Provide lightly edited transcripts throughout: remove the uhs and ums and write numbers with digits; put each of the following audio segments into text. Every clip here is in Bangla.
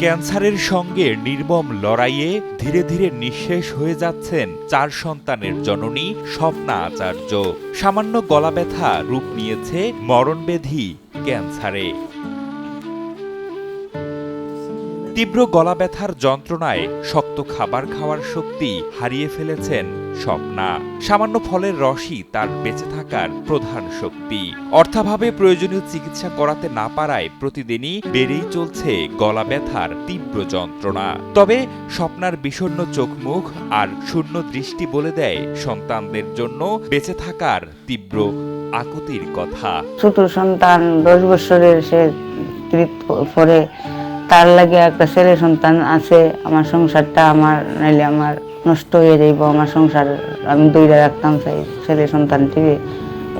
ক্যান্সারের সঙ্গে নির্মম লড়াইয়ে ধীরে ধীরে নিঃশেষ হয়ে যাচ্ছেন ৪ সন্তানের জননী স্বপ্না আচার্য। সামান্য গলা ব্যথা রূপ নিয়েছে মরণব্যাধি ক্যান্সারে। তীব্র গলা ব্যথার যন্ত্রণায় শক্ত খাবার খাওয়ার শক্তি হারিয়ে ফেলেছেন স্বপ্না। সামান্য ফলের রসই তার বেঁচে থাকার প্রধান শক্তি। অর্থাভাবে প্রয়োজনীয় চিকিৎসা করাতে না পারায় প্রতিদিনই বেড়েই চলছে গলা ব্যথার তীব্র যন্ত্রণা। তবে স্বপ্নার বিষণ্ণ চোখ মুখ আর শূন্য দৃষ্টি বলে দেয় সন্তানদের জন্য বেঁচে থাকার তীব্র আকুতির কথা। ছোট সন্তান 10 বছরের, সে পরে তার লাগে একটা ছেলে সন্তান আছে। আমার সংসারটা নাইলে আমার নষ্ট হয়ে যাইব। আমার সংসার আমি দইরা রাখতাম চাই, ছেলে সন্তানটি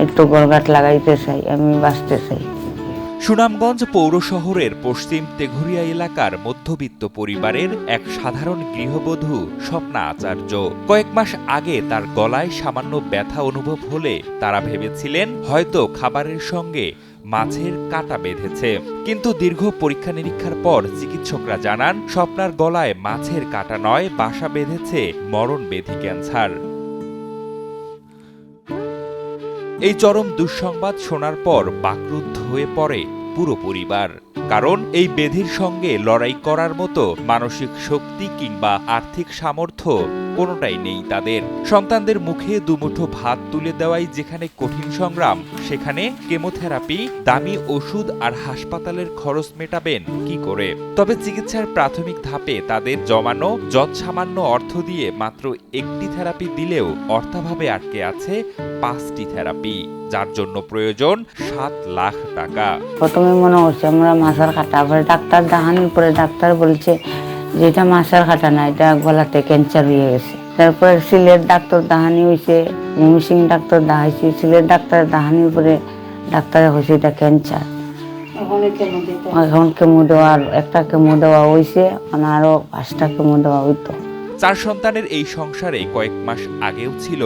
একটু গড়গাট লাগাইতে চাই, আমি বাঁচতে চাই। সুনামগঞ্জ পৌর শহরের পশ্চিম তেঘরিয়া এলাকার মধ্যবিত্ত পরিবারের এক সাধারণ গৃহবধূ স্বপ্না আচার্য। কয়েক মাস আগে তার গলায় সামান্য ব্যথা অনুভব হলে তারা ভেবেছিলেন হয়তো খাবারের সঙ্গে মাছের কাঁটা বেঁধেছে। কিন্তু দীর্ঘ পরীক্ষা নিরীক্ষার পর চিকিৎসকরা জানান স্বপ্নার গলায় মাছের কাঁটা নয়, বাসা বেঁধেছে মরণব্যাধি ক্যান্সার। এই চরম দুঃসংবাদ শোনার পর বাকরুদ্ধ হয়ে পড়ে পুরো পরিবার। কারণ এই ব্যাধির সঙ্গে লড়াই করার মতো মানসিক শক্তি কিংবা আর্থিক সামর্থ্য কোনোটাই নেই তাদের। সন্তানদের মুখে দুমুঠো ভাত তুলে দেওয়াই যেখানে কঠিন সংগ্রাম, সেখানে কেমোথেরাপি, দামি ওষুধ আর হাসপাতালের খরচ মেটাবেন কি করে? তবে চিকিৎসার প্রাথমিক ধাপে তাদের জমানো যৎসামান্য অর্থ দিয়ে মাত্র একটি থেরাপি দিলেও অর্থাভাবে আটকে আছে 5টি থেরাপি, যার জন্য প্রয়োজন 7 লাখ টাকা। প্রথমে মনে হচ্ছে আমরা মাছের কাঁটা, পরে ডাক্তার দেখানোর পরে ডাক্তার বলছে যে এটা মাছের কাঁটা না, এটা গলাতে ক্যান্সার হয়ে গেছে। তারপরে সিলেট ডাক্তার দেখানি হয়েছে, ময়মনসিংহ ডাক্তার দেখাইছি। সিলেট ডাক্তার দেখানোর পরে ডাক্তারে হয়েছে এটা ক্যান্সার। এখন কেমো দেওয়ার একটা কেমো দেওয়া হয়েছে, আরো 5টা কেমো দেওয়া হইতো। 4 সন্তানের এই সংসারে কয়েক মাস আগেও ছিল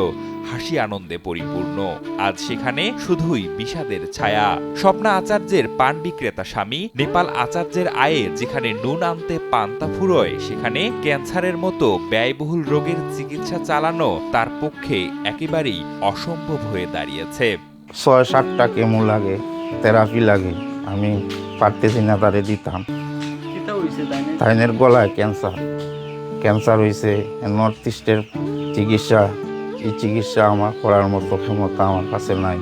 হাসি আনন্দে পরিপূর্ণ। আজ সেখানে শুধুই বিষাদের ছায়া। স্বপ্না আচার্যের পান বিক্রেতা স্বামী নেপাল আচার্যের আয়ে যেখানে নুন আনতে পান্তা ফুরোয়, সেখানে ক্যান্সারের মতো ব্যয়বহুল রোগের চিকিৎসা চালানো তার পক্ষে একেবারেই অসম্ভব হয়ে দাঁড়িয়েছে। 6-7টা কেমো লাগে, থেরাপি লাগে, আমি পারতেছি না তারে দিতাম। তাইনের গলায় ক্যান্সার হয়েছে। নর্থ ইস্টের চিকিৎসা, এই চিকিৎসা আমার করার মতো ক্ষমতা আমার কাছে নাই।